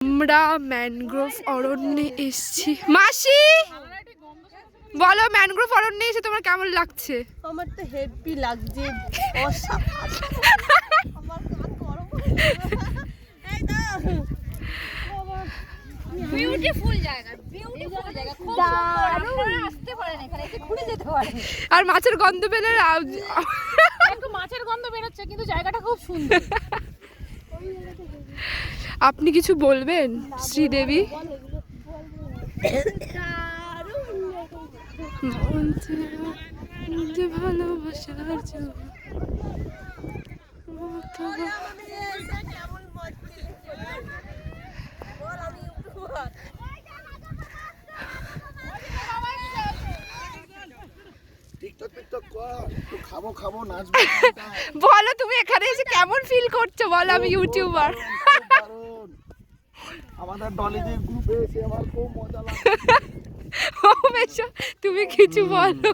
আমরা ম্যানগ্রোভ অরণ্যে এসেছি। মাসি বলো, ম্যানগ্রোভ অরণ্যে এসে তোমার কেমন লাগছে? আমার তো হেভি লাগছে। বিউটিফুল জায়গা, বিউটিফুল জায়গা, খুব সুন্দর। আপনারা আসতে পারেন, এখানে এসে ঘুরে যেতে পারেন। আর মাছের গন্ধ পেলে একটু মাছের গন্ধ বেরোচ্ছে, কিন্তু জায়গাটা খুব সুন্দর। আপনি কিছু বলবেন শ্রীদেবী? ভালোবাসার জন্য বলো, তুমি এখানে এসে কেমন ফিল করছো বলো? আমি ইউটিউবার। আমাদের দলের গ্রুপে এসে আমার খুব মজা লাগে। তুমি কিছু বলো।